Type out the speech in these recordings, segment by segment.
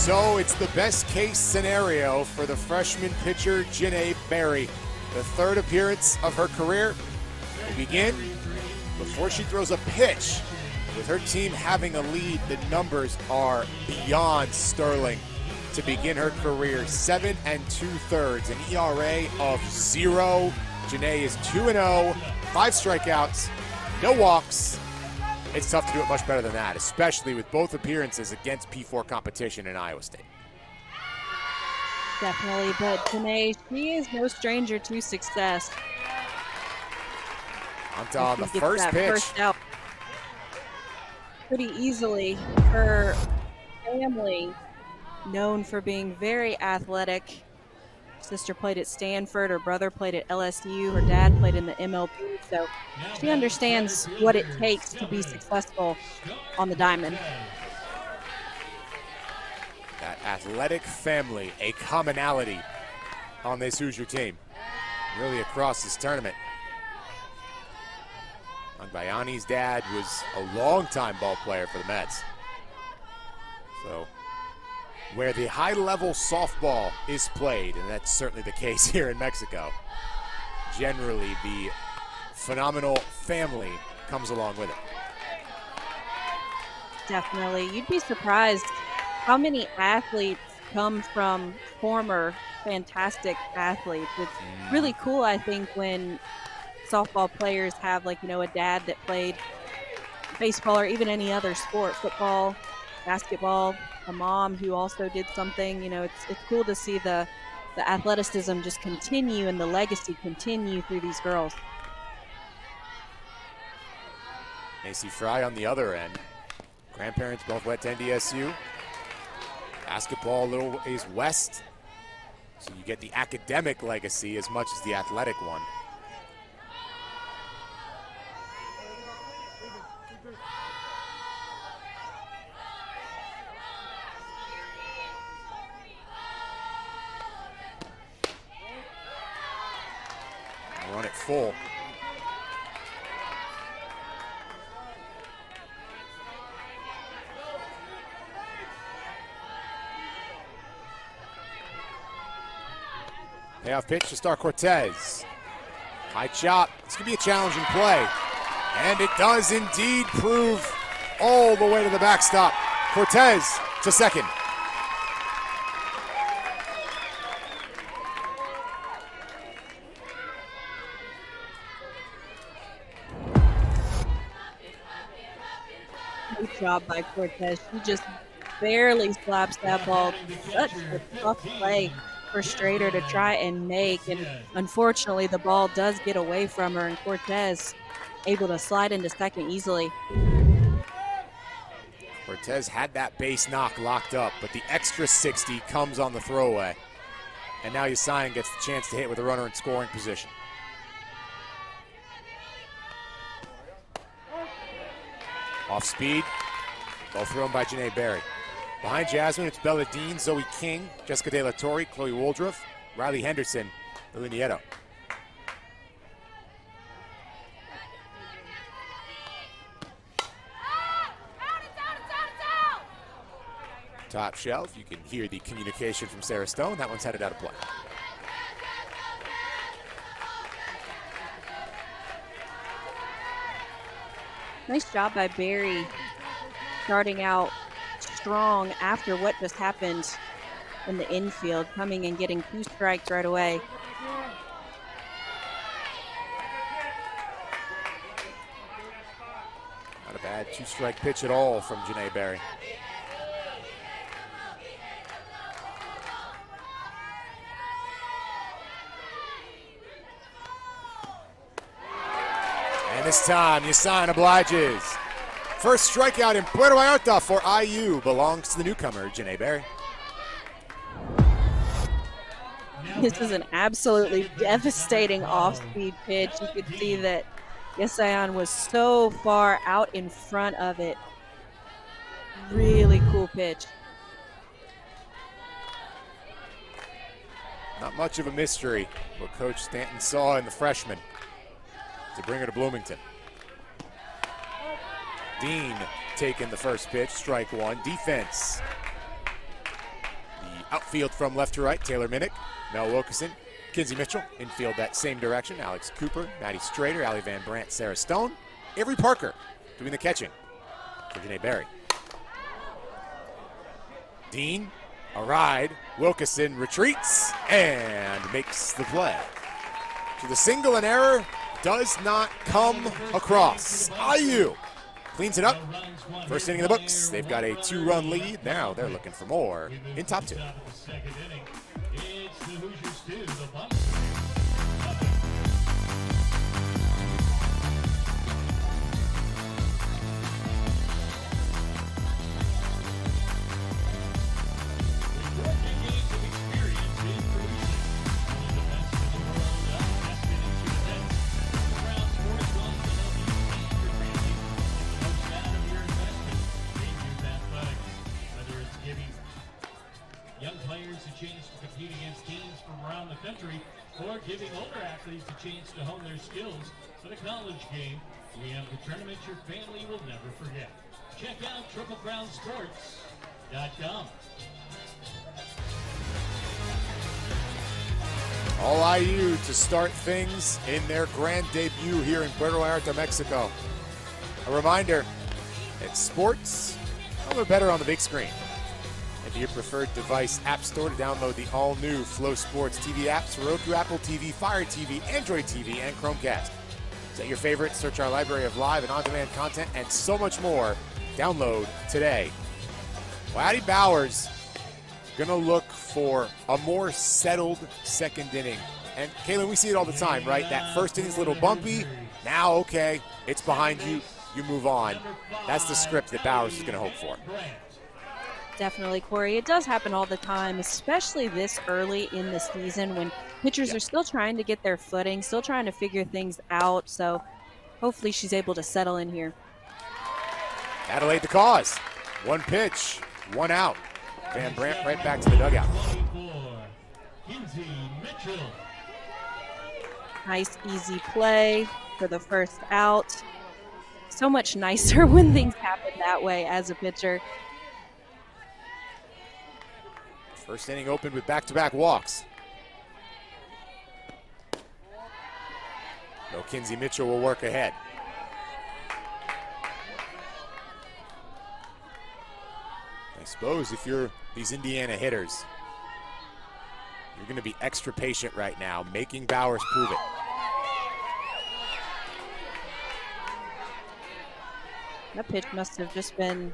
So it's the best case scenario for the freshman pitcher, Janae Berry. The third appearance of her career will begin before she throws a pitch. With her team having a lead, the numbers are beyond sterling. To begin her career, 7 2/3, an ERA of 0. Janae is 2-0, 5 strikeouts, no walks. It's tough to do it much better than that, especially with both appearances against P4 competition in Iowa State. Definitely, but Janae, she is no stranger to success. On the first pitch. First out pretty easily. Her family, known for being very athletic. Sister played at Stanford, her brother played at LSU, her dad played in the MLB, so she understands what it takes to be successful on the diamond. That athletic family, a commonality on this Hoosier team, really across this tournament. Bayani's dad was a longtime ball player for the Mets. So, where the high-level softball is played, and that's certainly the case here in Mexico, generally the phenomenal family comes along with it. Definitely. You'd be surprised how many athletes come from former fantastic athletes. It's really cool, I think, when softball players have, like, a dad that played baseball or even any other sport, football, basketball, a mom who also did something. It's cool to see the athleticism just continue and the legacy continue through these girls. Macy Fry on the other end. Grandparents both went to NDSU. Basketball a little ways west. So you get the academic legacy as much as the athletic one. Run it full. Payoff pitch to Star Cortez. High chop. This could be a challenging play. And it does indeed prove all the way to the backstop. Cortez to second. Great job by Cortez. She just barely slaps that ball. Such a tough play for Strader to try and make, and unfortunately the ball does get away from her, and Cortez able to slide into second easily. Cortez had that base knock locked up, but the extra 60 comes on the throwaway. And now Yasayan gets the chance to hit with a runner in scoring position. Off speed, ball thrown by Janae Berry. Behind Jasmine, it's Bella Dean, Zoe King, Jessica De La Torre, Chloe Woldruff, Riley Henderson, Lily Nieto. Top shelf, you can hear the communication from Sarah Stone. That one's headed out of play. Nice job by Berry starting out strong after what just happened in the infield, coming and getting 2 strikes right away. Not a bad 2-strike pitch at all from Janae Berry. And this time, Yasayan obliges. First strikeout in Puerto Vallarta for IU belongs to the newcomer, Janae Berry. This is an absolutely devastating off-speed pitch. You could see that Yasayan was so far out in front of it. Really cool pitch. Not much of a mystery what Coach Stanton saw in the freshman to bring her to Bloomington. Dean taking the first pitch, strike one. Defense Outfield from left to right, Taylor Minnick, Mel Wilkerson, Kinsey Mitchell. Infield that same direction, Alex Cooper, Maddie Strader, Allie Van Brandt, Sarah Stone. Avery Parker doing the catching for Janae Berry. Dean, a ride. Wilkerson retreats and makes the play. So the single and error does not come across. IU cleans it up. First inning in the books. They've got a 2-run lead. Now they're looking for more in top 2. Or giving older athletes a chance to hone their skills for the college game. We have the tournament your family will never forget. Check out TripleCrownSports.com. All IU to start things in their grand debut here in Puerto Vallarta, Mexico. A reminder that sports, well, they're better on the big screen. Into your preferred device app store to download the all-new Flow Sports TV apps, Roku, Apple TV, Fire TV, Android TV, and Chromecast. Set your favorites, search our library of live and on-demand content, and so much more. Download today. Well, Addie Bowers gonna look for a more settled second inning. And Kaylin, we see it all the time, right? That first inning's a little bumpy. Now, okay, it's behind you. You move on. That's the script that Bowers is gonna hope for. Definitely, Corey. It does happen all the time, especially this early in the season when pitchers are still trying to get their footing, still trying to figure things out. So hopefully she's able to settle in here. Adelaide the cause. One pitch, one out. Van Brandt right back to the dugout. Nice, easy play for the first out. So much nicer when things happen that way as a pitcher. First inning opened with back-to-back walks. No, Kinsey Mitchell will work ahead. I suppose if you're these Indiana hitters, you're going to be extra patient right now, making Bowers prove it. That pitch must have just been,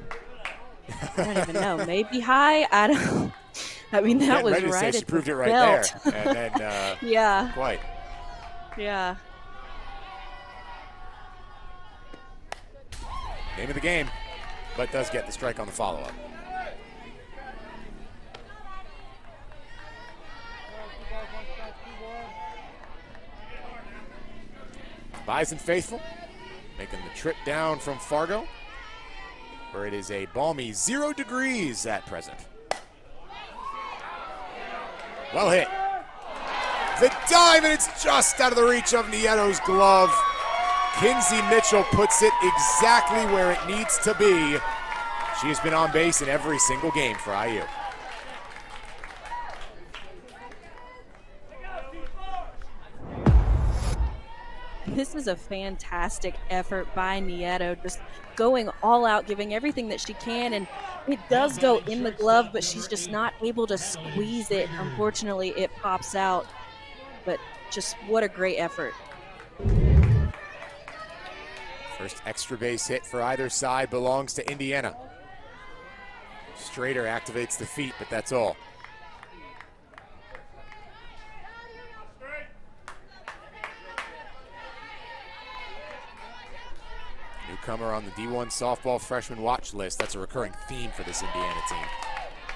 I don't even know, maybe high? I mean, that was right at she proved it right belt. there. And then, yeah. Quite. Yeah. Name of the game, but does get the strike on the follow-up. Bison faithful making the trip down from Fargo, where it is a balmy 0 degrees at present. Well hit. The dive, and it's just out of the reach of Nieto's glove. Kinsey Mitchell puts it exactly where it needs to be. She has been on base in every single game for IU. This is a fantastic effort by Nieto, just going all out, giving everything that she can, and it does go in the glove, but she's just not able to squeeze it. Unfortunately, it pops out, but just what a great effort. First extra base hit for either side belongs to Indiana. Strader activates the feet, but that's all. Newcomer on the D1 softball freshman watch list. That's a recurring theme for this Indiana team.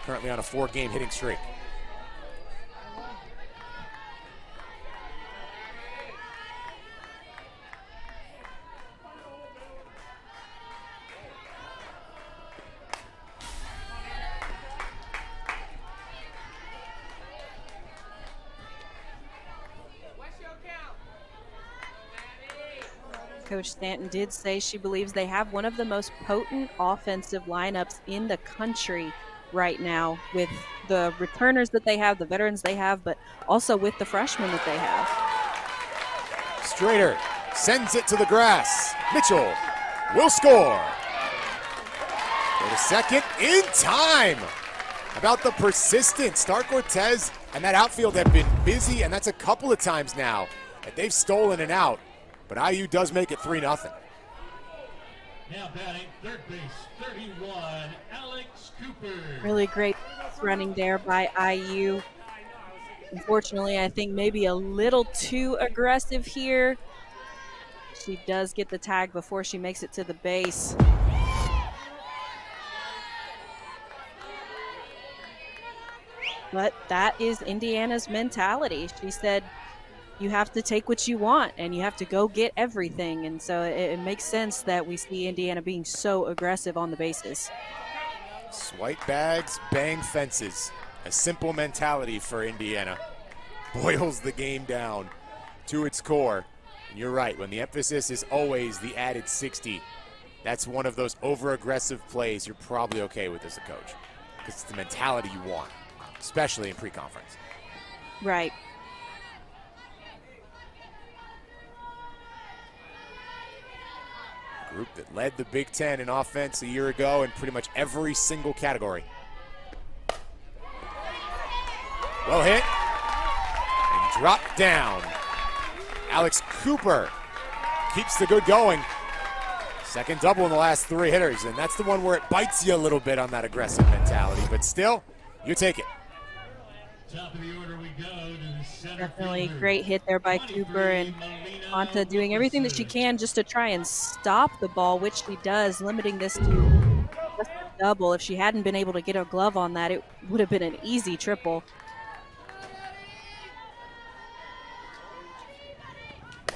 Currently on a 4-game hitting streak. Coach Stanton did say she believes they have one of the most potent offensive lineups in the country right now with the returners that they have, the veterans they have, but also with the freshmen that they have. Strader sends it to the grass. Mitchell will score. For the second in time. About the persistence. Star Cortez and that outfield have been busy, and that's a couple of times now that they've stolen an out. But IU does make it 3-0. Now batting third base, 31, Alex Cooper. Really great running there by IU. Unfortunately, I think maybe a little too aggressive here. She does get the tag before she makes it to the base. But that is Indiana's mentality. She said, you have to take what you want and you have to go get everything. And so it makes sense that we see Indiana being so aggressive on the bases. Swipe bags, bang fences. A simple mentality for Indiana. Boils the game down to its core. And you're right, when the emphasis is always the added 60, that's one of those over-aggressive plays you're probably okay with as a coach, because it's the mentality you want, especially in pre-conference. Right. Group that led the Big Ten in offense a year ago in pretty much every single category. Well hit and dropped down. Alex Cooper keeps the good going. Second double in the last 3 hitters, and that's the one where it bites you a little bit on that aggressive mentality, but still, you take it. Top of the order we go to the center Definitely fielder. great hit there by Cooper, and Manta doing everything that she can just to try and stop the ball, which she does, limiting this to just a double. If she hadn't been able to get a glove on that, it would have been an easy triple.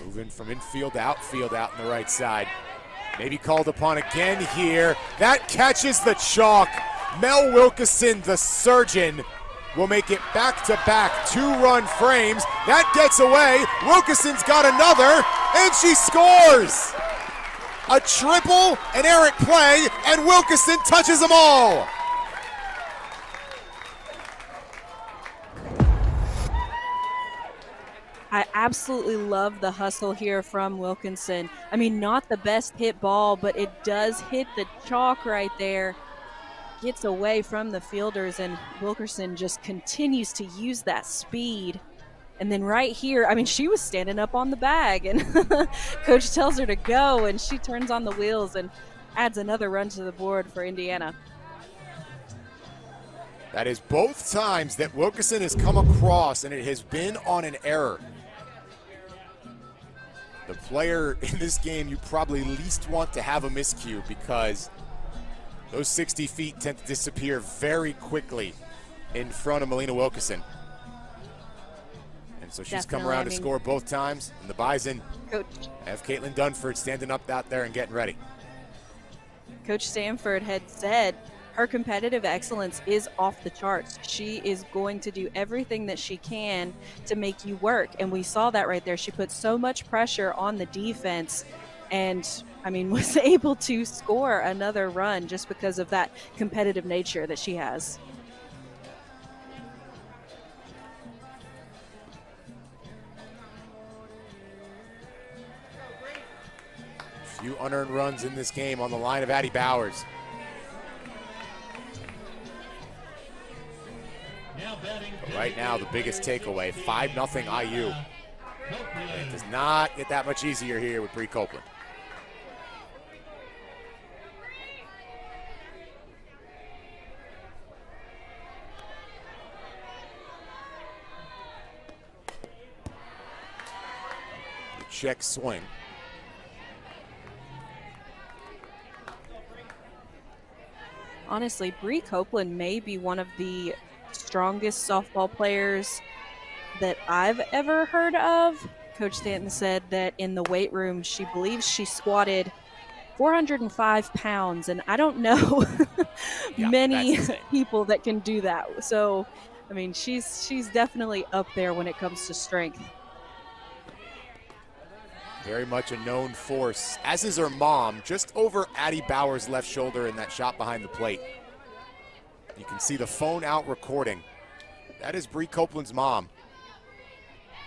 Moving from infield to outfield out on the right side. Maybe called upon again here. That catches the chalk. Mel Wilkeson, the surgeon, will make it back-to-back 2-run frames. That gets away. Wilkeson's got another, and she scores. A triple, an errant play, and Wilkeson touches them all. I absolutely love the hustle here from Wilkinson. I mean, not the best hit ball, but it does hit the chalk right there. Gets away from the fielders, and Wilkerson just continues to use that speed. And then right here, I mean, she was standing up on the bag, and coach tells her to go, and she turns on the wheels and adds another run to the board for Indiana. That is both times that Wilkeson has come across, and it has been on an error. The player in this game you probably least want to have a miscue, because those 60 feet tend to disappear very quickly in front of Melina Wilkeson. And so she's come around to score both times, and the Bison have Caitlin Dunford standing up out there and getting ready. Coach Sanford had said her competitive excellence is off the charts. She is going to do everything that she can to make you work. And we saw that right there. She put so much pressure on the defense and, I mean, was able to score another run just because of that competitive nature that she has. A few unearned runs in this game on the line of Addie Bowers. But right now, the biggest takeaway, 5-0 IU. It does not get that much easier here with Bree Copeland. The check swing. Honestly, Bree Copeland may be one of the strongest softball players that I've ever heard of. Coach Stanton said that in the weight room, she believes she squatted 405 pounds, and I don't know many people that can do that. So, I mean, she's definitely up there when it comes to strength. Very much a known force, as is her mom, just over Addie Bauer's left shoulder in that shot behind the plate. You can see the phone out recording. That is Bree Copeland's mom,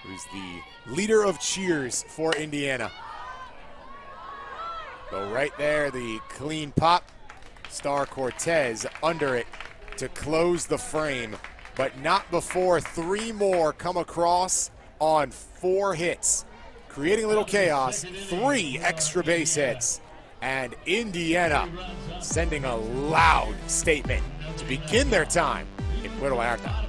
who's the leader of cheers for Indiana. So right there, the clean pop. Star Cortez under it to close the frame, but not before 3 more come across on 4 hits, creating a little chaos. 3 extra base hits, and Indiana sending a loud statement to begin their time in Puerto Vallarta.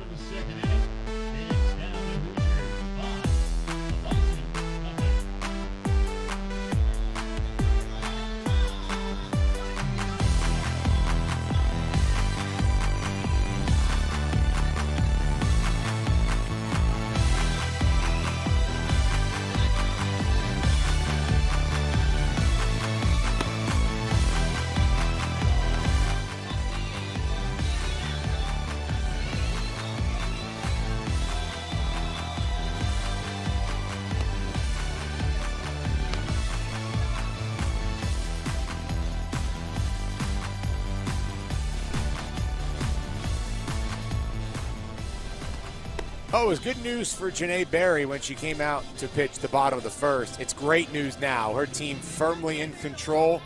Oh, it was good news for Janae Berry when she came out to pitch the bottom of the first. It's great news now. Her team firmly in control,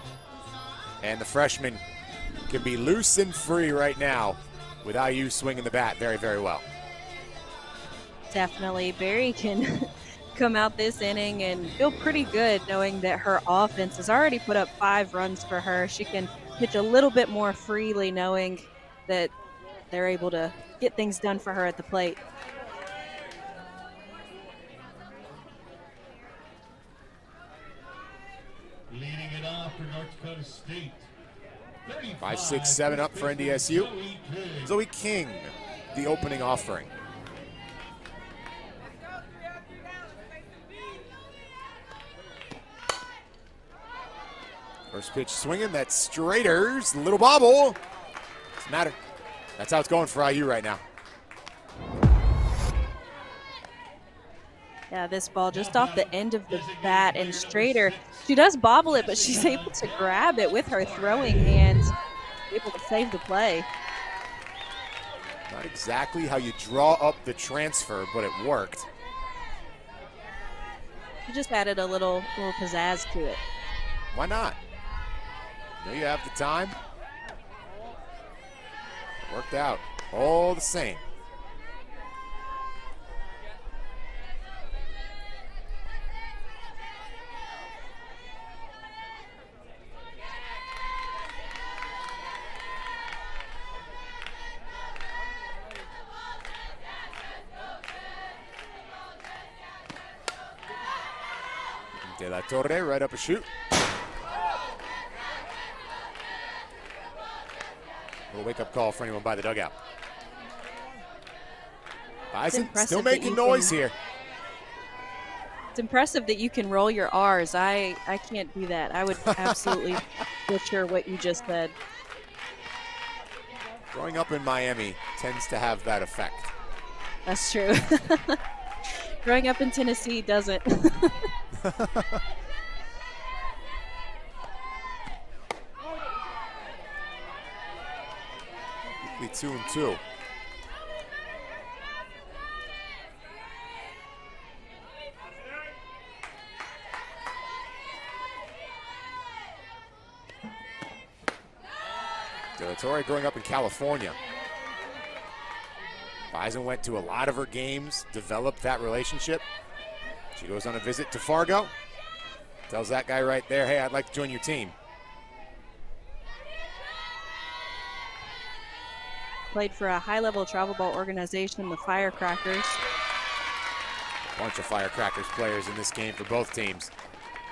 and the freshman can be loose and free right now with IU swinging the bat very, very well. Definitely. Berry can come out this inning and feel pretty good knowing that her offense has already put up 5 runs for her. She can pitch a little bit more freely knowing that they're able to get things done for her at the plate. Leading it off for North Dakota State. 5, 6, 7 up for NDSU. Zoe King, the opening offering. First pitch swinging, that's straighters, little bobble. Doesn't matter. That's how it's going for IU right now. Yeah, this ball just off the end of the bat and straighter. She does bobble it, but she's able to grab it with her throwing hands, able to save the play. Not exactly how you draw up the transfer, but it worked. She just added a little pizzazz to it. Why not? There you have the time. Worked out all the same. De La Torre right up a shoot. Little wake-up call for anyone by the dugout. Bison still making noise here. It's impressive that you can roll your R's. I can't do that. I would absolutely butcher what you just said. Growing up in Miami tends to have that effect. That's true. Growing up in Tennessee doesn't. Quickly 2-2. De La Torre growing up in California. Bison went to a lot of her games, developed that relationship. She goes on a visit to Fargo, tells that guy right there, hey, I'd like to join your team. Played for a high-level travel ball organization, the Firecrackers. A bunch of Firecrackers players in this game for both teams.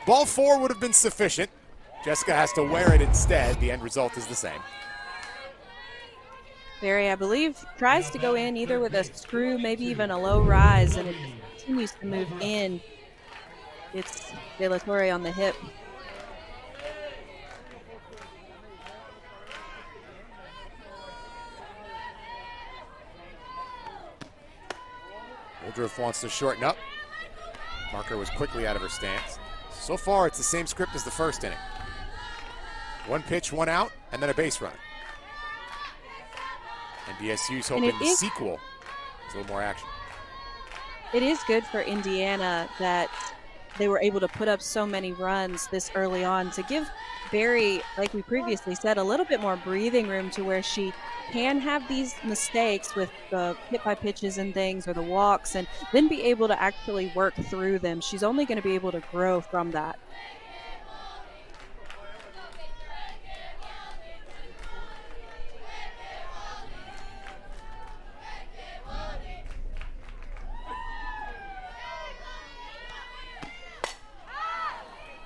Ball 4 would have been sufficient. Jessica has to wear it instead. The end result is the same. Berry, I believe, tries to go in either with a screw, maybe even a low rise, and it continues to move in. It's De La Torre on the hip. Woodruff wants to shorten up. Marker was quickly out of her stance. So far, it's the same script as the first inning. 1 pitch, 1 out, and then a base runner. And DSU's hoping the sequel is a little more action. It is good for Indiana that they were able to put up so many runs this early on to give Barry, like we previously said, a little bit more breathing room to where she can have these mistakes with the hit by pitches and things or the walks and then be able to actually work through them. She's only going to be able to grow from that.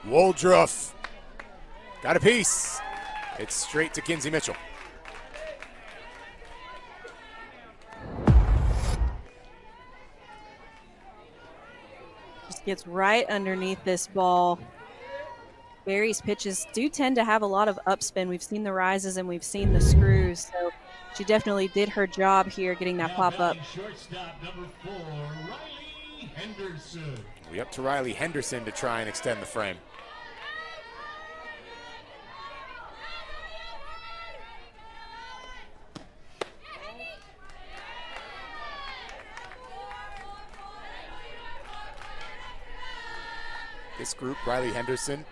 Woldruff got a piece. It's straight to Kinsey Mitchell. Just gets right underneath this ball. Barry's pitches do tend to have a lot of upspin. We've seen the rises and we've seen the screws, so she definitely did her job here getting that pop up. Shortstop number 4, Riley Henderson. We up to Riley Henderson to try and extend the frame. This group, Riley Henderson,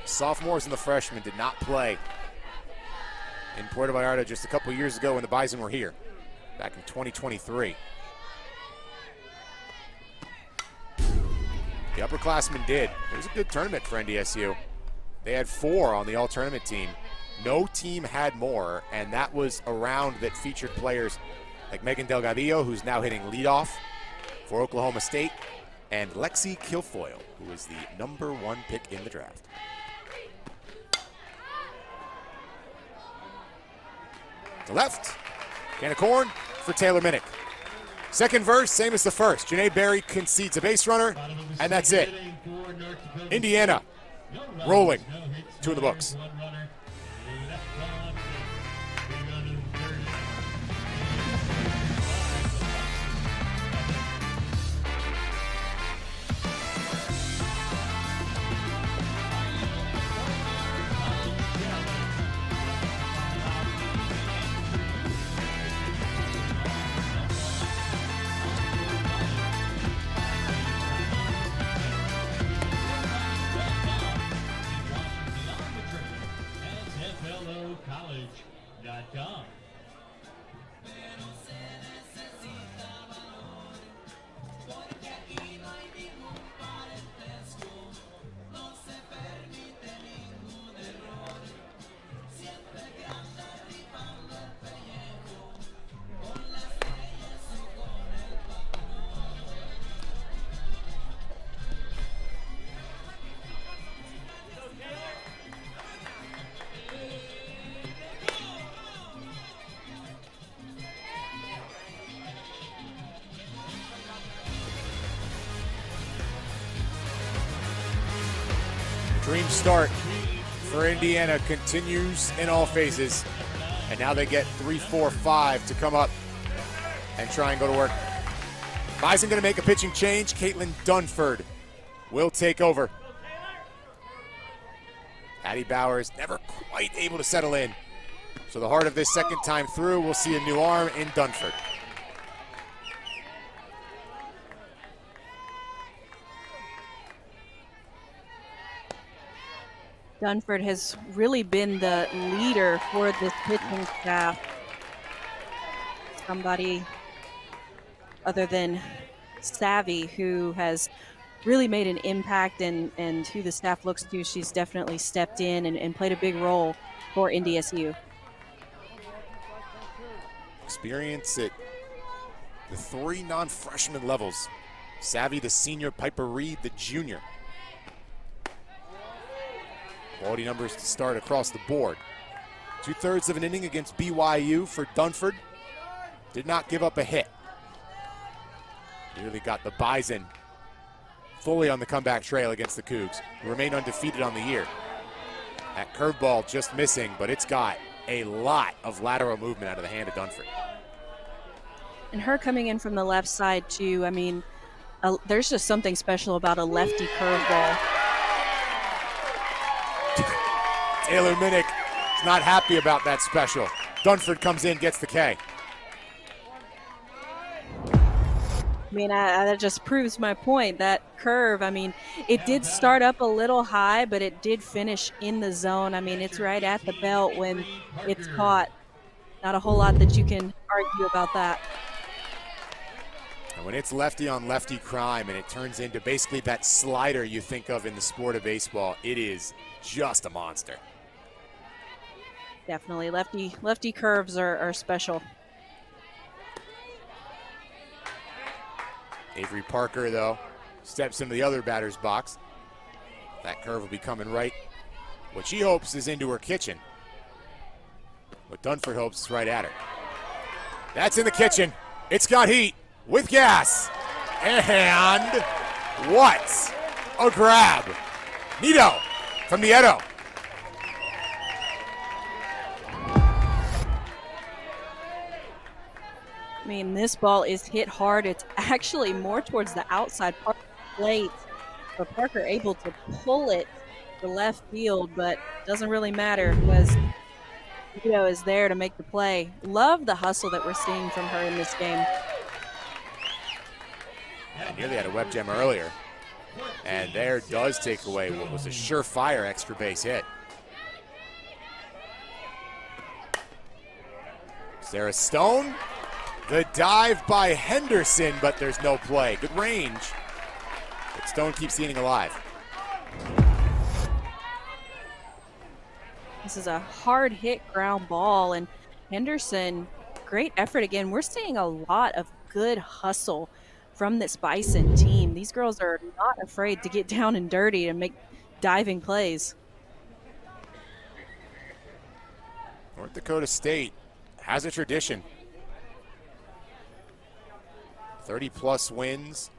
sophomores and the freshmen, did not play in Puerto Vallarta just a couple years ago when the Bison were here, back in 2023. The upperclassmen did. It was a good tournament for NDSU. They had 4 on the all-tournament team. No team had more, and that was a round that featured players like Megan Delgadillo, who's now hitting leadoff for Oklahoma State, and Lexi Kilfoyle, who is the number 1 pick in the draft. To left, can of corn for Taylor Minnick. Second verse, same as the first. Janae Berry concedes a base runner, and that's it. Indiana rolling, 2 in the books. College.com. Dream start for Indiana continues in all phases. And now they get 3, 4, 5 to come up and try and go to work. Bison going to make a pitching change. Caitlin Dunford will take over. Addie Bowers never quite able to settle in. So the heart of this second time through, we'll see a new arm in Dunford. Dunford has really been the leader for this pitching staff. Somebody other than Savvy, who has really made an impact and who the staff looks to. She's definitely stepped in and played a big role for NDSU. Experience at the 3 non-freshman levels. Savvy, the senior, Piper Reed, the junior. Quality numbers to start across the board. 2/3 of an inning against BYU for Dunford. Did not give up a hit. Nearly got the Bison fully on the comeback trail against the Cougs, who remain undefeated on the year. That curveball just missing, but it's got a lot of lateral movement out of the hand of Dunford. And her coming in from the left side too, I mean, there's just something special about a lefty curveball. Taylor Minnick is not happy about that special. Dunford comes in, gets the K. mean, that just proves my point. That curve, I mean, it did start up a little high, but it did finish in the zone. I mean, it's right at the belt when it's caught. Not a whole lot that you can argue about that. And when it's lefty on lefty crime and it turns into basically that slider you think of in the sport of baseball, it is just a monster. Definitely. Lefty curves are special. Avery Parker, though, steps into the other batter's box. That curve will be coming right. What she hopes is into her kitchen. What Dunford hopes is right at her. That's in the kitchen. It's got heat with gas. And what a grab. Nito from Nieto. I mean, this ball is hit hard. It's actually more towards the outside part of the plate. But Parker able to pull it to left field, but doesn't really matter because Nito is there to make the play. Love the hustle that we're seeing from her in this game. I nearly had a web gem earlier. And there does take away what was a surefire extra base hit. Sarah Stone. The dive by Henderson, but there's no play. Good range. But Stone keeps the inning alive. This is a hard hit ground ball, and Henderson, great effort again. We're seeing a lot of good hustle from this Bison team. These girls are not afraid to get down and dirty and make diving plays. North Dakota State has a tradition. 30-plus wins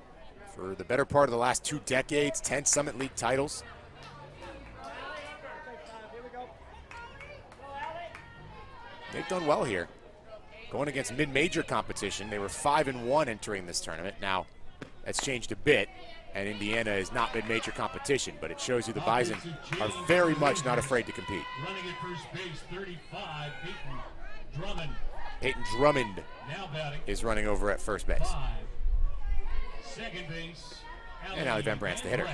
for the better part of the last 2 decades, 10 Summit League titles. They've done well here. Going against mid-major competition, they were 5-1 entering this tournament. Now, that's changed a bit, and Indiana is not mid-major competition, but it shows you the Bison are very much not afraid to compete. Running at first base, 35, Peyton Drummond. Peyton Drummond is running over at first base. Second base, And Allie Van Brandt's the hitter.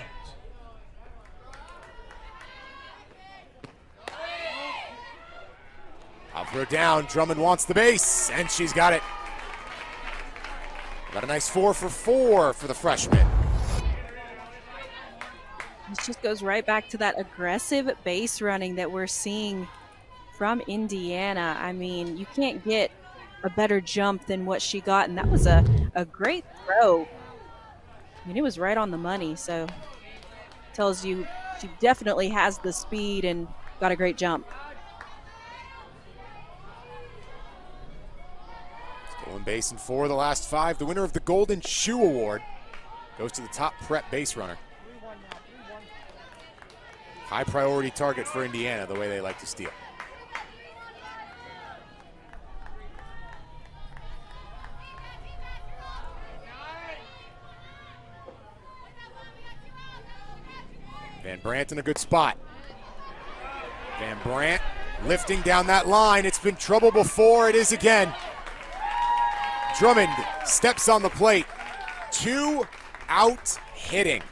I'll throw down. Drummond wants the base, and she's got it. Got a nice 4 for 4 for the freshman. This just goes right back to that aggressive base running that we're seeing from Indiana. I mean, you can't get a better jump than what she got, and that was a great throw. I mean, it was right on the money, so tells you she definitely has the speed and got a great jump. Stolen base in 4 of the last 5. The winner of the Golden Shoe Award goes to the top prep base runner. High priority target for Indiana, the way they like to steal. Van Brandt in a good spot. Van Brandt lifting down that line. It's been trouble before. It is again. Drummond steps on the plate. 2 out hitting.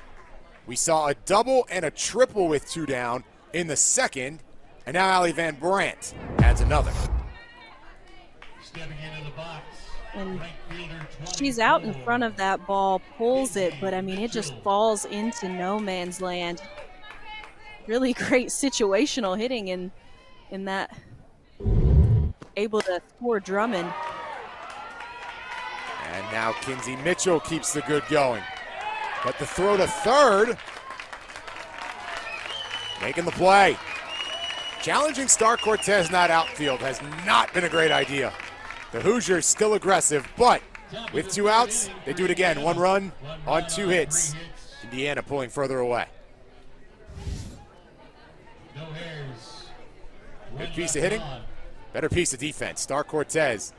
We saw a double and a triple with 2 down in the second, and now Allie Van Brandt adds another. Stepping into the box. And she's out in front of that ball, pulls it, but I mean, it just falls into no man's land. Really great situational hitting in that. Able to score Drummond. And now Kinsey Mitchell keeps the good going. But the throw to third, making the play. Challenging Star Cortez not outfield has not been a great idea. The Hoosiers still aggressive, but with 2 outs, they do it again. 1 run on 2 hits. Indiana pulling further away. Good piece of hitting, better piece of defense. Star Cortez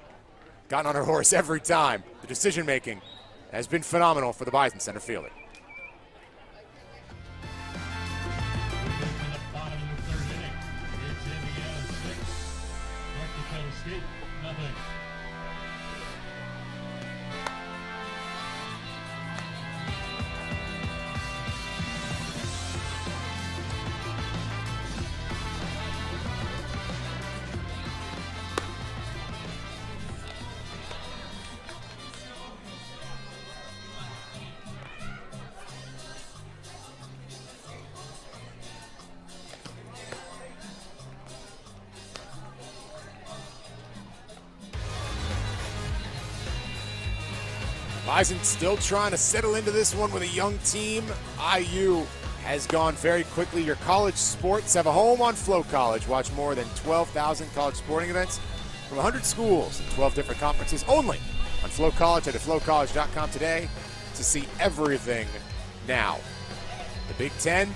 gotten on her horse every time. The decision making has been phenomenal for the Bison center fielder. Bison still trying to settle into this one with a young team. IU has gone very quickly. Your college sports have a home on Flow College. Watch more than 12,000 college sporting events from 100 schools and 12 different conferences only on Flow College. Head to flowcollege.com today to see everything now. The Big Ten,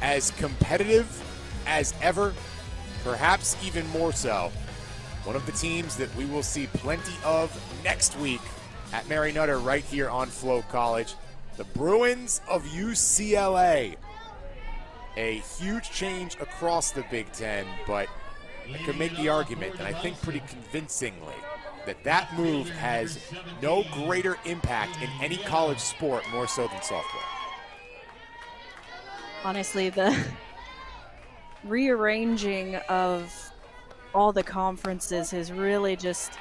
as competitive as ever, perhaps even more so. One of the teams that we will see plenty of next week at Mary Nutter right here on Flow College. The Bruins of UCLA. A huge change across the Big Ten, but I could make the argument, and I think pretty convincingly, that move has no greater impact in any college sport more so than softball. Honestly, the rearranging of all the conferences has really just,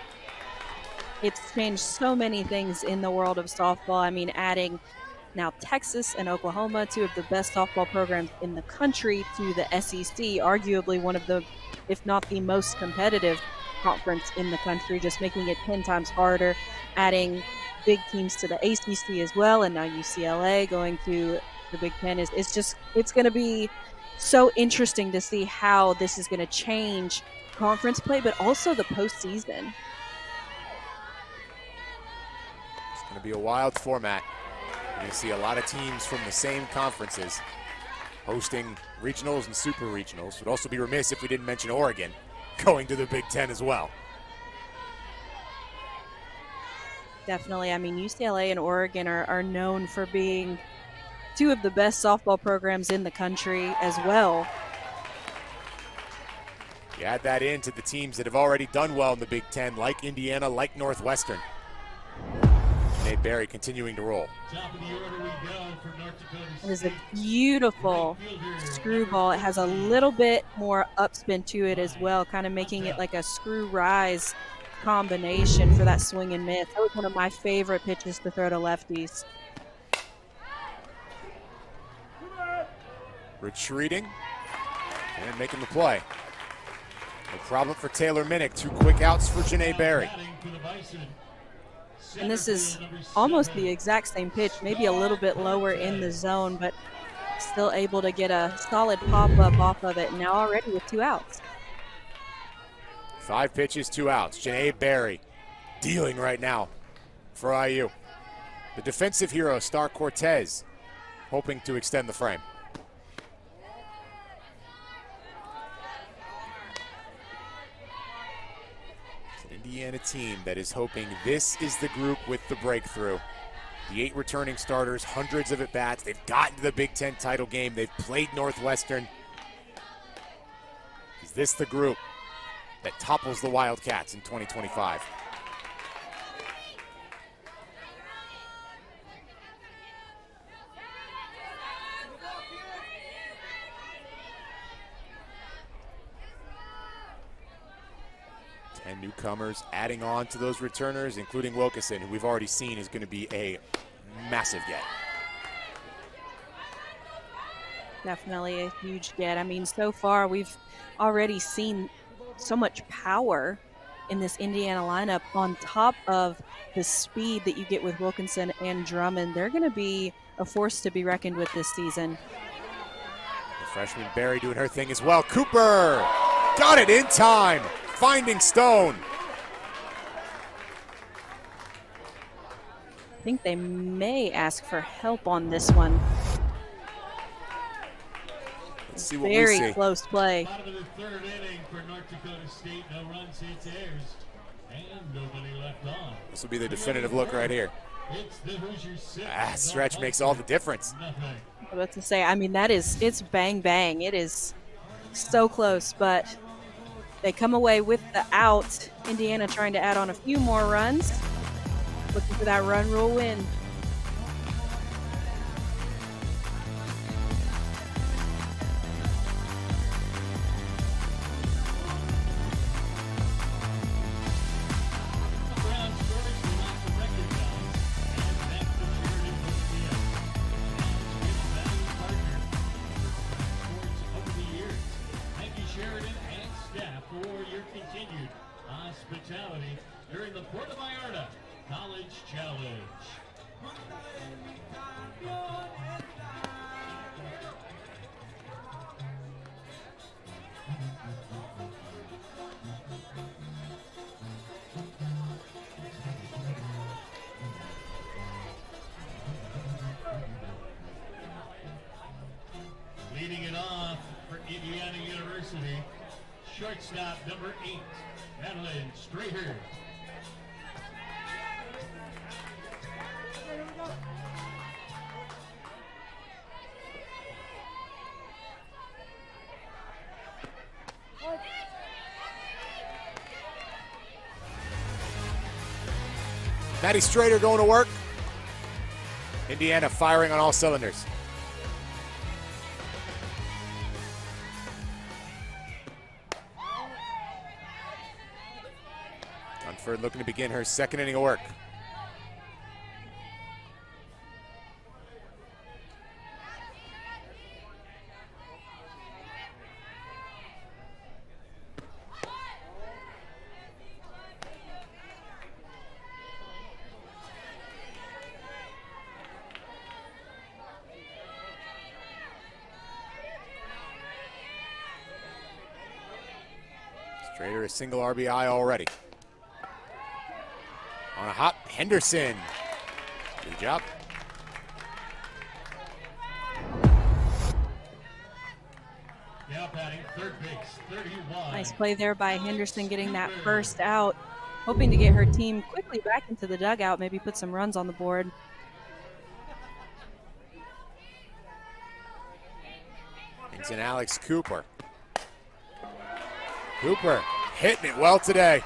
it's changed so many things in the world of softball. I mean, adding now Texas and Oklahoma, two of the best softball programs in the country, to the SEC, arguably one of the, if not the most competitive conference in the country, just making it 10 times harder, adding big teams to the ACC as well, and now UCLA going to the Big Ten. It's going to be so interesting to see how this is going to change conference play, but also the postseason. It's going to be a wild format. You're going to see a lot of teams from the same conferences hosting regionals and super regionals. Would also be remiss if we didn't mention Oregon going to the Big Ten as well. Definitely. I mean, UCLA and Oregon are known for being two of the best softball programs in the country as well. You add that into the teams that have already done well in the Big Ten, like Indiana, like Northwestern. Nate Berry continuing to roll. Top of the order we go for North Dakota State. It is a beautiful screwball. It has a little bit more upspin to it as well, kind of making it like a screw rise combination for that swing and miss. That was one of my favorite pitches to throw to lefties. Retreating and making the play. No problem for Taylor Minnick. 2 quick outs for Janae Berry. And this is almost the exact same pitch, maybe a little bit lower in the zone, but still able to get a solid pop-up off of it. Now already with 2 outs. 5 pitches, 2 outs. Janae Berry dealing right now for IU. The defensive hero, Star Cortez, hoping to extend the frame. Indiana team that is hoping this is the group with the breakthrough. The 8 returning starters, hundreds of at-bats. They've gotten to the Big Ten title game. They've played Northwestern. Is this the group that topples the Wildcats in 2025? And newcomers adding on to those returners, including Wilkeson, who we've already seen is going to be a massive get. Definitely a huge get. I mean, so far we've already seen so much power in this Indiana lineup on top of the speed that you get with Wilkinson and Drummond. They're going to be a force to be reckoned with this season. The freshman Berry doing her thing as well. Cooper got it in time. Finding Stone. I think they may ask for help on this one. Let's see what we see. Very close play. Bottom of the 3rd inning for North Dakota State. No runs, hits, errors, and nobody left on. This will be the definitive look right here. It's the Hoosiers 6. Stretch makes all the difference. Nothing. I was about to say, I mean, it's bang, bang. It is so close, but they come away with the out. Indiana trying to add on a few more runs. Looking for that run rule win. Brown Storage will knock the record down, and that's the charity for the year. And it's been a valued partner for sports over the years. Thank you, Sheridan and staff, for your continued hospitality during the Puerto Vallarta College Challenge. Leading it off for Indiana University, shortstop number 8, Madeline Straher. Maddie Strader going to work. Indiana firing on all cylinders. Dunford looking to begin her second inning of work. Strader a single RBI already. On a hop, Henderson. Good job. Now batting third base, 31. Nice play there by Henderson getting that first out. Hoping to get her team quickly back into the dugout, maybe put some runs on the board. Brings in Alex Cooper. Cooper hitting it well today.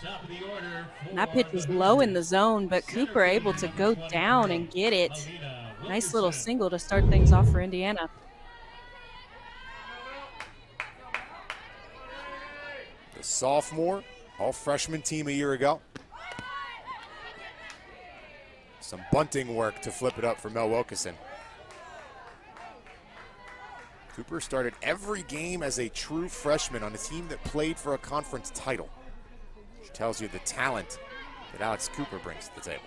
Top of the order. And that pitch was low in the zone, but Cooper able to go down and get it. Nice little single to start things off for Indiana. The sophomore, all freshman team a year ago. Some bunting work to flip it up for Mel Wilkeson. Cooper started every game as a true freshman on a team that played for a conference title. Which tells you the talent that Alex Cooper brings to the table.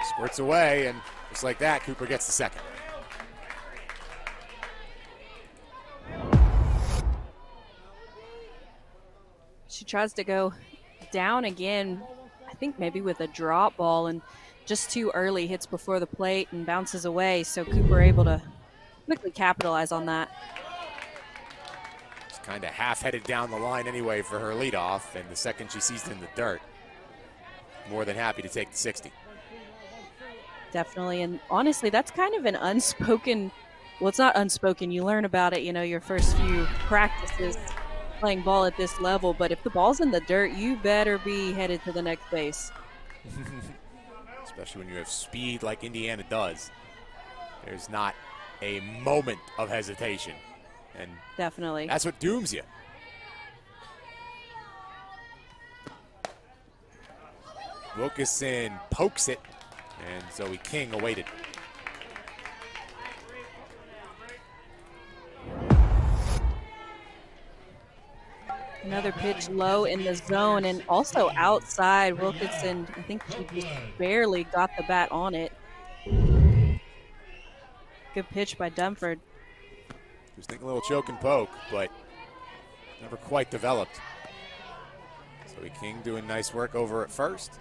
Squirts away, and just like that, Cooper gets the second. She tries to go down again, I think maybe with a drop ball, and just too early, hits before the plate and bounces away, so Cooper able to quickly capitalize on that. It's kind of half-headed down the line anyway for her leadoff, and the second she sees it in the dirt, more than happy to take the 60. Definitely, and honestly, that's kind of an unspoken, well, it's not unspoken, you learn about it, you know, your first few practices playing ball at this level, but if the ball's in the dirt, you better be headed to the next base. Especially when you have speed like Indiana does. There's not a moment of hesitation. And definitely. That's what dooms you. Wilkeson pokes it, and Zoe King awaited. Another pitch low in the zone and also outside. Wilkeson, I think she just barely got the bat on it. Good pitch by Dunford. Just thinking a little choke and poke, but never quite developed. Zoe King doing nice work over at first.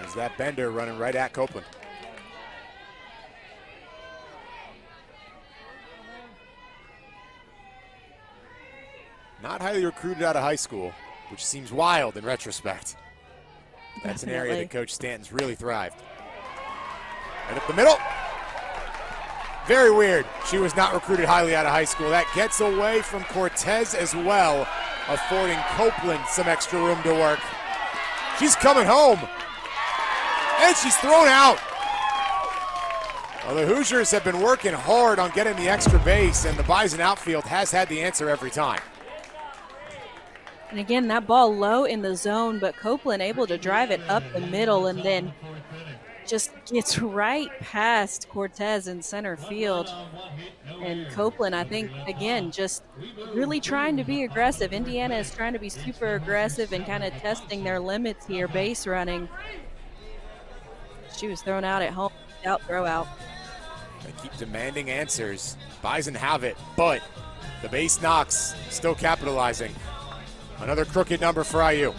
There's that bender running right at Copeland. Not highly recruited out of high school, which seems wild in retrospect. That's an area that Coach Stanton's really thrived. Right up the middle. Very weird. She was not recruited highly out of high school. That gets away from Cortez as well, affording Copeland some extra room to work. She's coming home. And she's thrown out. Well, the Hoosiers have been working hard on getting the extra base, and the Bison outfield has had the answer every time. And again, that ball low in the zone, but Copeland able to drive it up the middle and then just gets right past Cortez in center field. And Copeland, I think, again, just really trying to be aggressive. Indiana is trying to be super aggressive and kind of testing their limits here, base running. She was thrown out at home without throw out. They keep demanding answers. Bison have it, but the base knocks still capitalizing. Another crooked number for IU.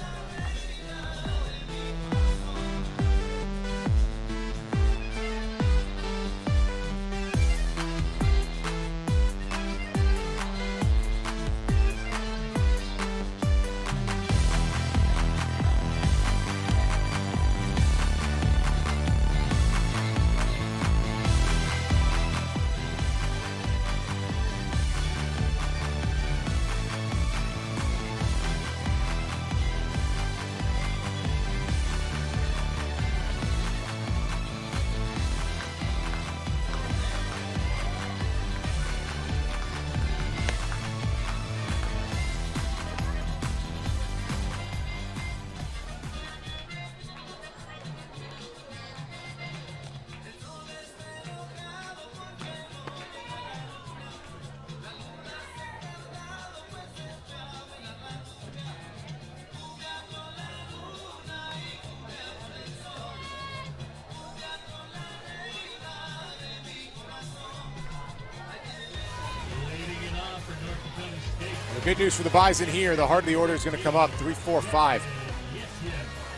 The good news for the Bison here, the heart of the order is going to come up 3-4-5.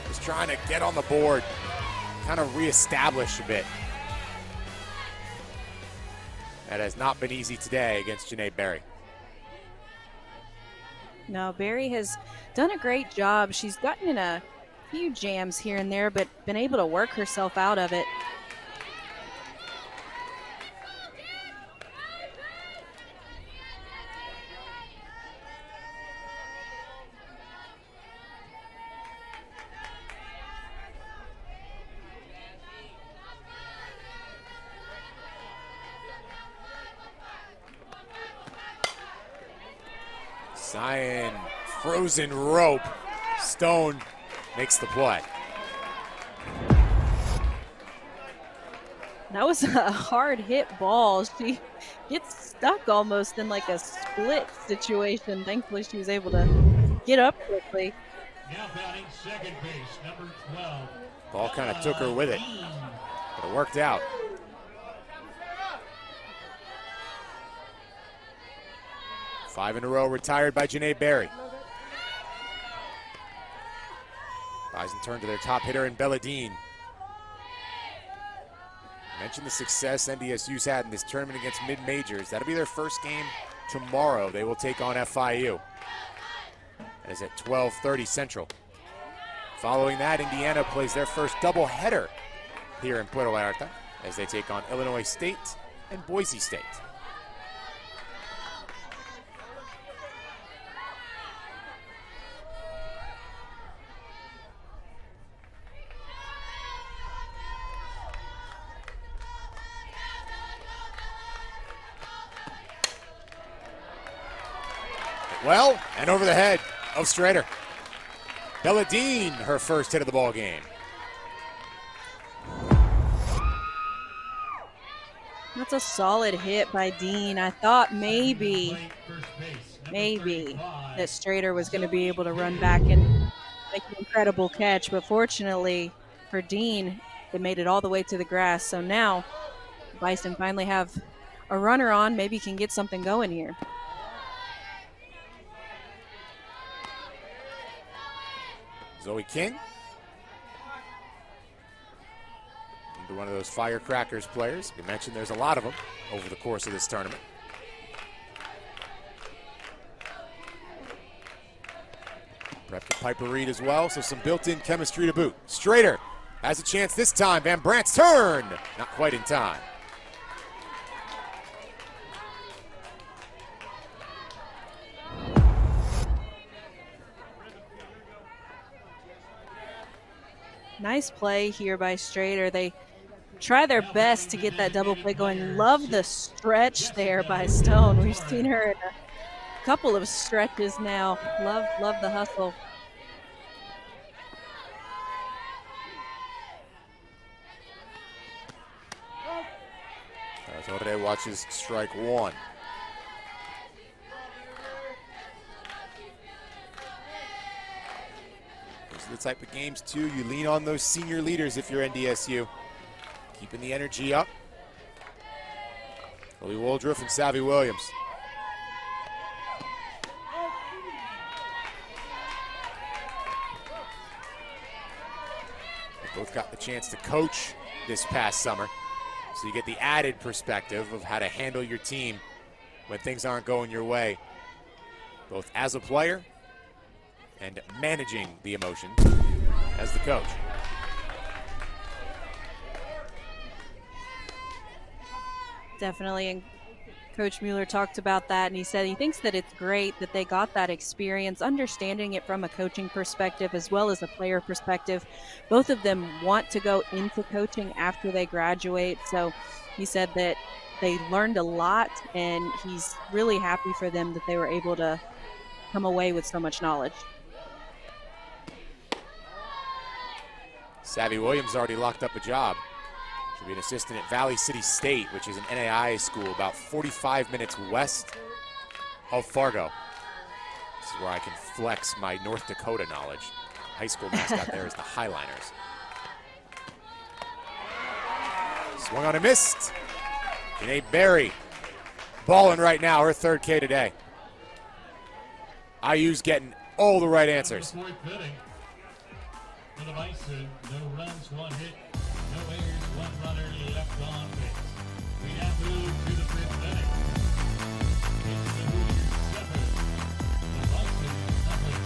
Just trying to get on the board, kind of reestablish a bit. That has not been easy today against Janae Berry. No, Berry has done a great job. She's gotten in a few jams here and there, but been able to work herself out of it. Cyan, frozen rope. Stone makes the play. That was a hard hit ball. She gets stuck almost in like a split situation. Thankfully, she was able to get up quickly. Now batting second base, number 12. Ball kind of took her with it, but it worked out. Five in a row retired by Janae Berry. Bison turn to their top hitter in Belladine. Mentioned the success NDSU's had in this tournament against mid-majors. That'll be their first game tomorrow. They will take on FIU. That is at 12:30 Central. Following that, Indiana plays their first doubleheader here in Puerto Vallarta as they take on Illinois State and Boise State. Well, and over the head of Strader. Belladine, her first hit of the ball game. That's a solid hit by Dean. I thought maybe that Strader was going to be able to run back and make an incredible catch, but fortunately for Dean, they made it all the way to the grass. So now Bison finally have a runner on, maybe can get something going here. Zoe King. Into one of those firecrackers players. You mentioned there's a lot of them over the course of this tournament. Prepped to Piper Reed as well, so some built-in chemistry to boot. Strader has a chance this time. Van Brandt's turn. Not quite in time. Nice play here by Strader. They try their best to get that double play going. Love the stretch there by Stone. We've seen her in a couple of stretches now. Love the hustle. Torre watches strike one. Those are the type of games, too, you lean on those senior leaders if you're NDSU. Keeping the energy up. Chloe Woldruff and Savvy Williams. They both got the chance to coach this past summer. So you get the added perspective of how to handle your team when things aren't going your way, both as a player and managing the emotions as the coach. Definitely, and Coach Mueller talked about that, and he said he thinks that it's great that they got that experience, understanding it from a coaching perspective as well as a player perspective. Both of them want to go into coaching after they graduate, so he said that they learned a lot, and he's really happy for them that they were able to come away with so much knowledge. Savvy Williams already locked up a job. She'll be an assistant at Valley City State, which is an NAIA school about 45 minutes west of Fargo. This is where I can flex my North Dakota knowledge. High school mascot there is the Highliners. Swung on and missed. Janae Berry balling right now, her third K today. IU's getting all the right answers. For the Bison, no runs, one hit, no errors, one runner left on base. We now move to the fifth inning. It's the Hoosiers 7, the Bison nothing.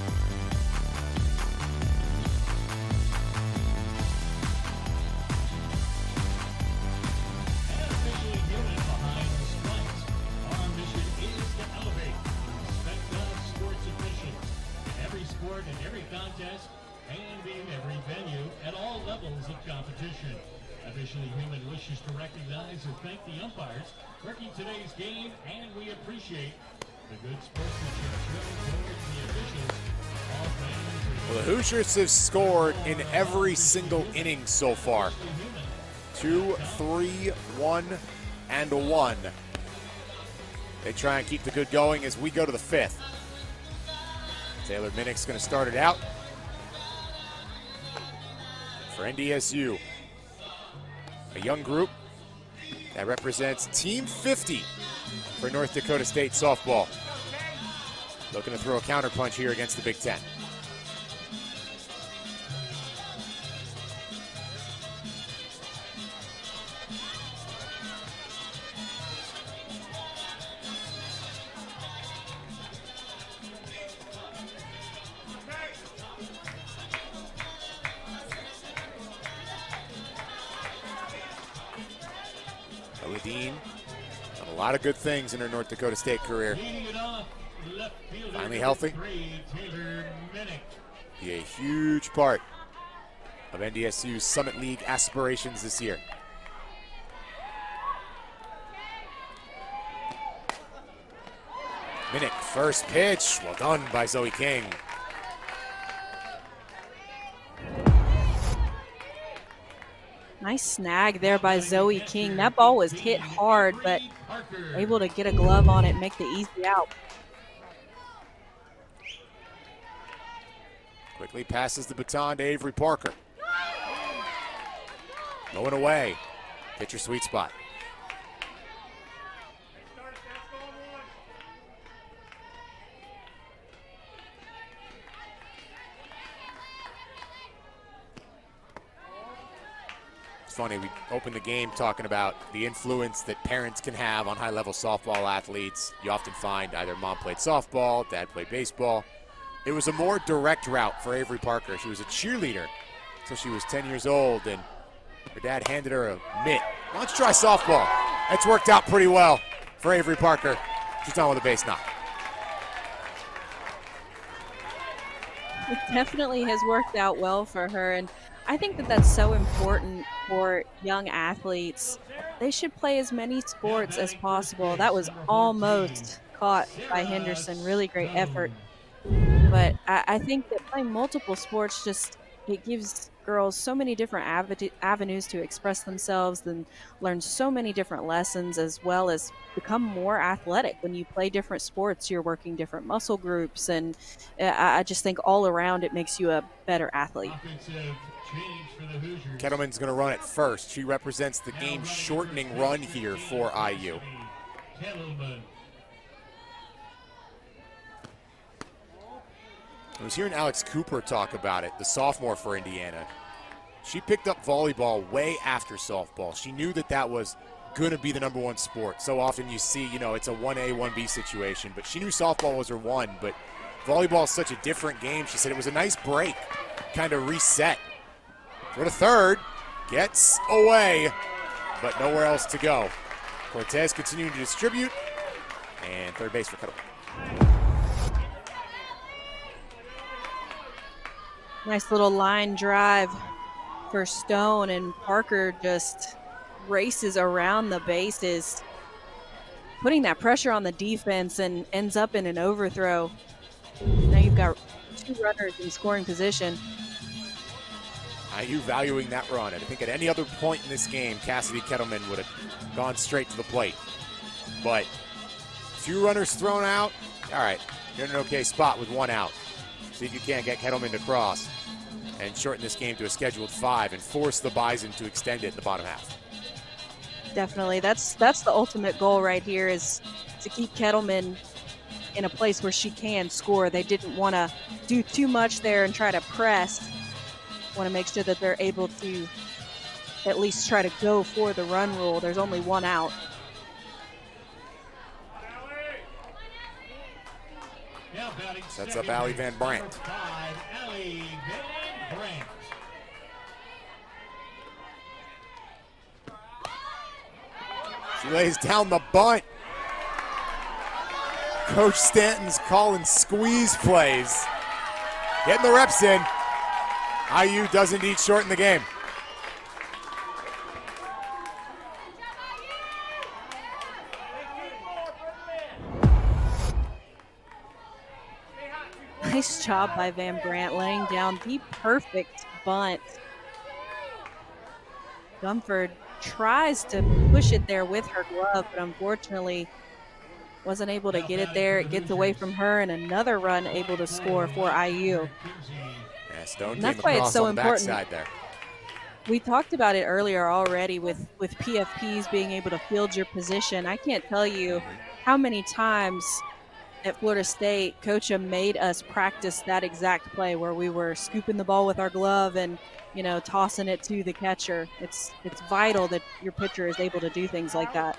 And officially unit behind the strikes. Our mission is to elevate the respect of sports officials in every sport and every contest, and in every venue at all levels of competition. Officially Human wishes to recognize and thank the umpires working today's game, and we appreciate the good sportsmanship shown towards the officials. All fans Well, the Hoosiers have scored in every single inning so far. 2, 3, 1, and 1. They try and keep the good going as we go to the fifth. Taylor Minnick's going to start it out for NDSU, a young group that represents Team 50 for North Dakota State softball. Looking to throw a counterpunch here against the Big Ten. Dean done a lot of good things in her North Dakota State career. Finally healthy. Be a huge part of NDSU's Summit League aspirations this year. Minnick, first pitch. Well done by Zoe King. Nice snag there by Zoe King. That ball was hit hard, but able to get a glove on it and make the easy out. Quickly passes the baton to Avery Parker. Going away. Pitcher sweet spot. Funny, we opened the game talking about the influence that parents can have on high-level softball athletes. You often find either mom played softball, dad played baseball. It was a more direct route for Avery Parker. She was a cheerleader until she was 10 years old, and her dad handed her a mitt. Why don't you try softball? That's worked out pretty well for Avery Parker. She's on with a base knock. It definitely has worked out well for her, and I think that that's so important for young athletes. They should play as many sports as possible. That was almost caught by Henderson. Really great effort. But I think that playing multiple sports just it gives girls so many different avenues to express themselves and learn so many different lessons, as well as become more athletic. When you play different sports, you're working different muscle groups, and I just think all around it makes you a better athlete. Offensive change for the Hoosiers. Kettleman's going to run it first. She represents the game-shortening run here for IU. Kettleman. I was hearing Alex Cooper talk about it, the sophomore for Indiana. She picked up volleyball way after softball. She knew that that was going to be the number one sport. So often you see, it's a 1A, 1B situation, but she knew softball was her one, but volleyball is such a different game. She said it was a nice break, kind of reset. For the third, gets away, but nowhere else to go. Cortez continuing to distribute, and third base for Kettleman. Nice little line drive for Stone, and Parker just races around the bases, putting that pressure on the defense, and ends up in an overthrow. Now you've got two runners in scoring position. IU valuing that run. I think at any other point in this game, Cassidy Kettleman would have gone straight to the plate. But few runners thrown out. All right, you're in an okay spot with one out. See if you can't get Kettleman to cross and shorten this game to a scheduled 5 and force the Bison to extend it in the bottom half. Definitely. That's the ultimate goal right here, is to keep Kettleman in a place where she can score. They didn't want to do too much there and try to press. Want to make sure that they're able to at least try to go for the run rule. There's only one out. Sets up Allie Van Brandt. Allie Van Brandt. She lays down the bunt. Coach Stanton's calling squeeze plays. Getting the reps in. IU does indeed shorten the game. Nice job by Van Brandt laying down the perfect bunt. Dunford tries to push it there with her glove, but unfortunately wasn't able to get it there. It gets away from her, and another run able to score for IU. Yeah, Stone And that's came why across it's so on the important. backside there. We talked about it earlier already with PFPs being able to field your position. I can't tell you how many times at Florida State, Coach made us practice that exact play where we were scooping the ball with our glove and, tossing it to the catcher. It's vital that your pitcher is able to do things like that.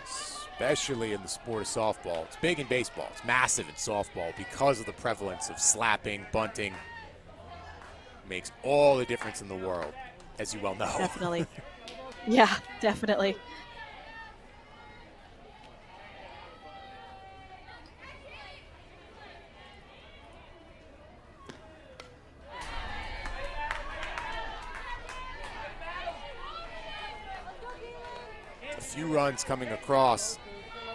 Especially in the sport of softball. It's big in baseball. It's massive in softball because of the prevalence of slapping, bunting. It makes all the difference in the world, as you well know. Definitely. Yeah, definitely. A few runs coming across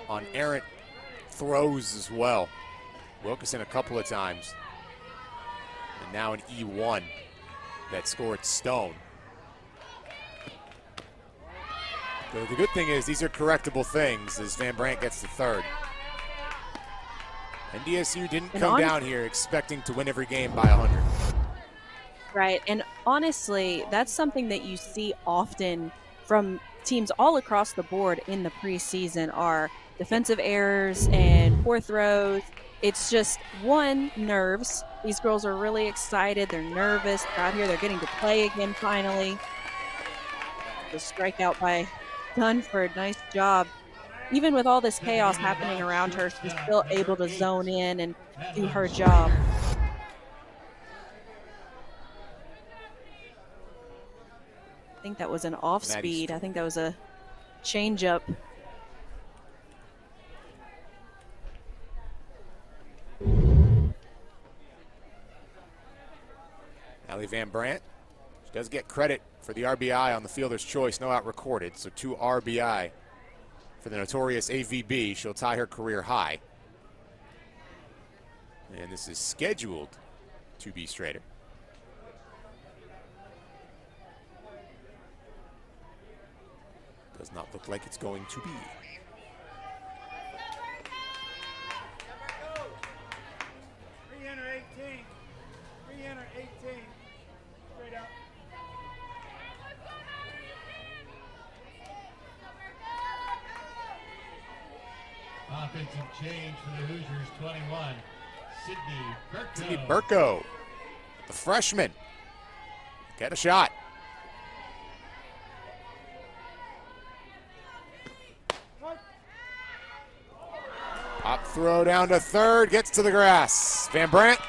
on errant throws as well. Wilkerson a couple of times. And now an E1 that scored Stone. The good thing is these are correctable things as Van Brandt gets the third. NDSU didn't come down here expecting to win every game by 100. Right, and honestly, that's something that you see often from teams all across the board in the preseason are defensive errors and poor throws. It's just, one, nerves. These girls are really excited. They're nervous. They're out here. They're getting to play again finally. The strikeout by Dunford. Nice job. Even with all this chaos happening around her, she's still able to zone in and do her job. I think that was an off speed. I think that was a changeup. Riley Van Brandt, she does get credit for the RBI on the fielder's choice, no out recorded, so 2 RBI for the notorious AVB. She'll tie her career high. And this is scheduled to be straighter. Does not look like it's going to be. Offensive change for the Hoosiers, 21. Sydney Burko, the freshman. Get a shot. Pop throw down to third, gets to the grass. Van Brandt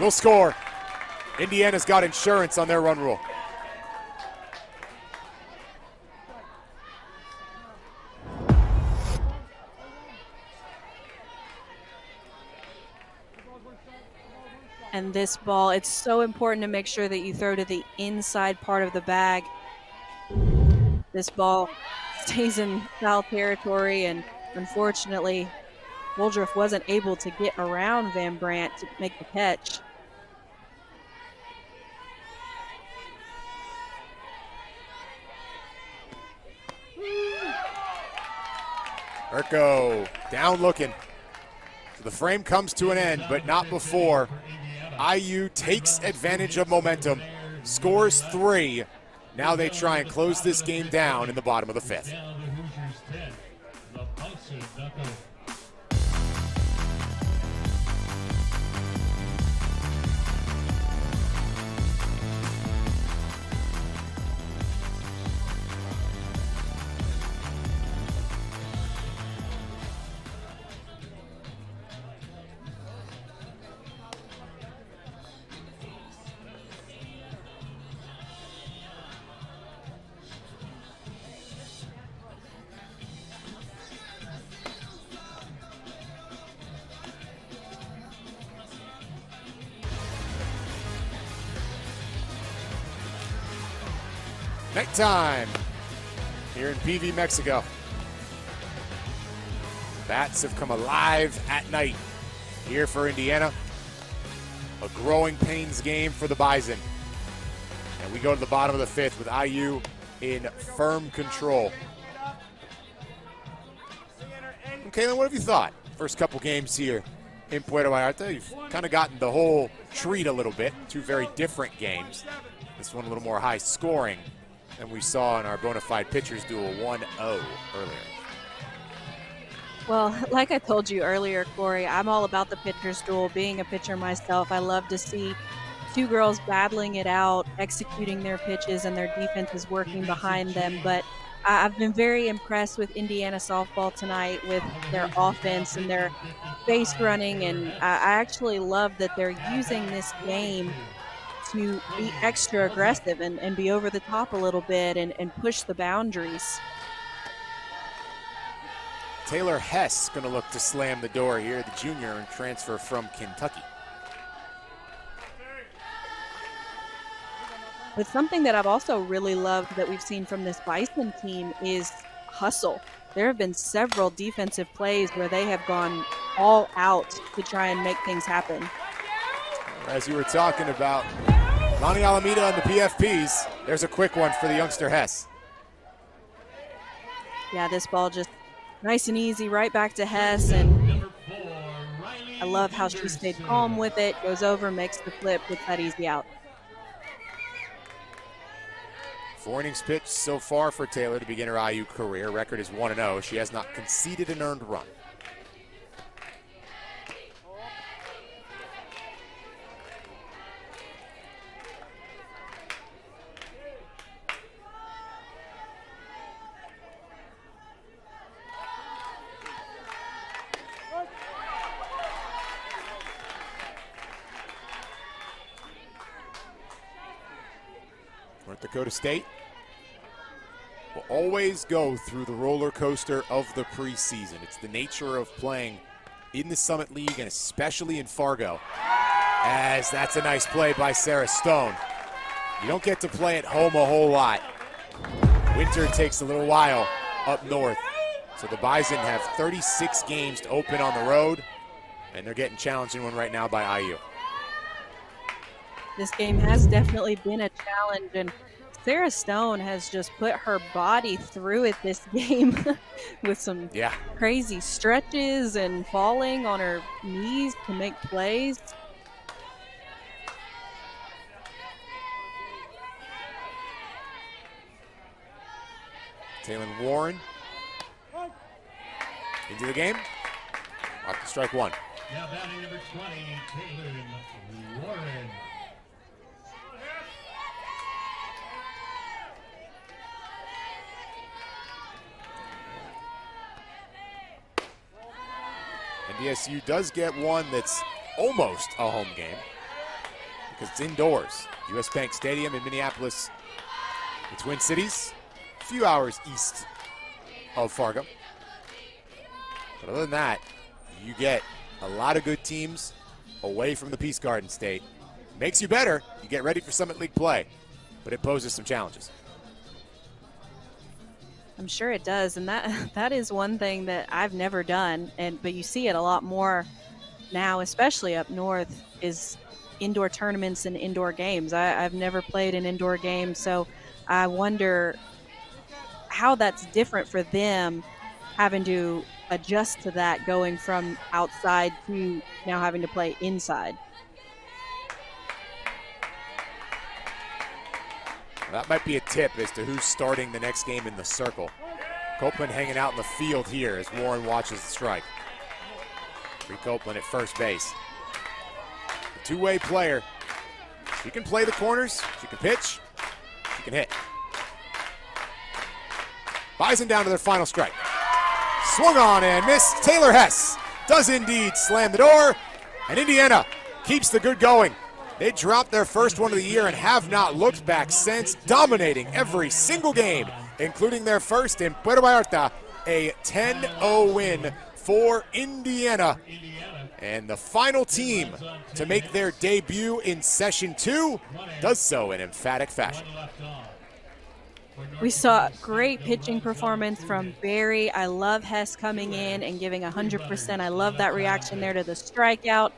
will score. Indiana's got insurance on their run rule. And this ball, it's so important to make sure that you throw to the inside part of the bag. This ball stays in foul territory, and unfortunately, Woodruff wasn't able to get around Van Brandt to make the catch. Urko down looking. So the frame comes to an end, but not before. IU takes advantage of momentum, scores 3. Now they try and close this game down in the bottom of the 5th. Nighttime here in PV, Mexico. Bats have come alive at night here for Indiana. A growing pains game for the Bison. And we go to the bottom of the 5th with IU in firm control. And Kaylin, what have you thought? First couple games here in Puerto Vallarta. You've kind of gotten the whole treat a little bit. 2 very different games. This one a little more high scoring than we saw in our bona fide pitchers duel 1-0 earlier. Well, like I told you earlier, Corey, I'm all about the pitcher's duel. Being a pitcher myself, I love to see 2 girls battling it out, executing their pitches, and their defense is working behind them. But I've been very impressed with Indiana softball tonight with their offense and their base running, and I actually love that they're using this game to be extra aggressive and be over the top a little bit and push the boundaries. Taylor Hess going to look to slam the door here, the junior and transfer from Kentucky. But something that I've also really loved that we've seen from this Bison team is hustle. There have been several defensive plays where they have gone all out to try and make things happen. As you were talking about Lonnie Alameda and the PFPs, there's a quick one for the youngster Hess. Yeah, this ball just nice and easy right back to Hess, and I love how she stayed calm with it, goes over, makes the flip, puts that easy out. 4 innings pitched so far for Taylor to begin her IU career. Record is 1-0. She has not conceded an earned run. North Dakota State will always go through the roller coaster of the preseason. It's the nature of playing in the Summit League and especially in Fargo. As that's a nice play by Sarah Stone. You don't get to play at home a whole lot. Winter takes a little while up north. So the Bison have 36 games to open on the road, and they're getting challenging one right now by IU. This game has definitely been a challenge, and Sarah Stone has just put her body through it this game with some crazy stretches and falling on her knees to make plays. Taylor Warren into the game. Off to strike one. Now batting number 20, Taylor Warren. NDSU does get one that's almost a home game because it's indoors. US Bank Stadium in Minneapolis, the Twin Cities, a few hours east of Fargo. But other than that, you get a lot of good teams away from the Peace Garden State. Makes you better. You get ready for Summit League play, but it poses some challenges. I'm sure it does, and that is one thing that I've never done, but you see it a lot more now, especially up north, is indoor tournaments and indoor games. I've never played an indoor game, so I wonder how that's different for them, having to adjust to that, going from outside to now having to play inside. That might be a tip as to who's starting the next game in the circle. Copeland hanging out in the field here as Warren watches the strike. Bree Copeland at first base. A two-way player. She can play the corners, she can pitch, she can hit. Bison down to their final strike. Swung on and missed. Taylor Hess does indeed slam the door, and Indiana keeps the good going. They dropped their first one of the year and have not looked back since, dominating every single game, including their first in Puerto Vallarta, a 10-0 win for Indiana. And the final team to make their debut in Session 2 does so in emphatic fashion. We saw great pitching performance from Barry. I love Hess coming in and giving 100%. I love that reaction there to the strikeout.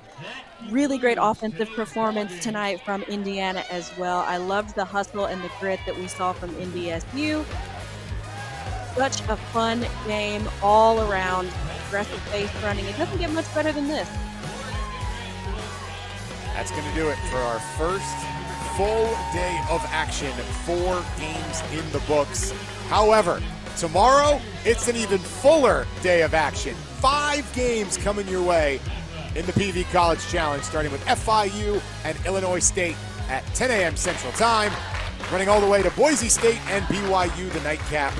Really great offensive performance tonight from Indiana as well. I loved the hustle and the grit that we saw from NDSU. Such a fun game all around. Aggressive base running. It doesn't get much better than this. That's going to do it for our first full day of action. 4 games in the books. However, tomorrow it's an even fuller day of action. 5 games coming your way in the PV College Challenge, starting with FIU and Illinois State at 10 a.m. Central Time, running all the way to Boise State and BYU, the nightcap,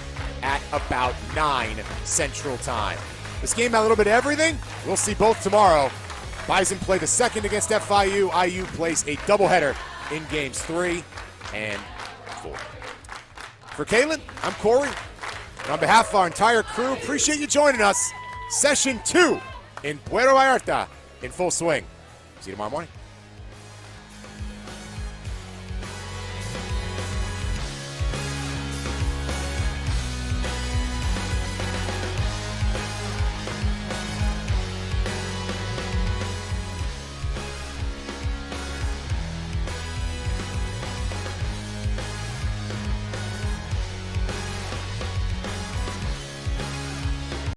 at about 9 Central Time. This game had a little bit of everything. We'll see both tomorrow. Bison play the second against FIU. IU plays a doubleheader in games 3 and 4. For Kaylin, I'm Corey. And on behalf of our entire crew, appreciate you joining us. Session 2 in Puerto Vallarta in full swing. See you tomorrow morning.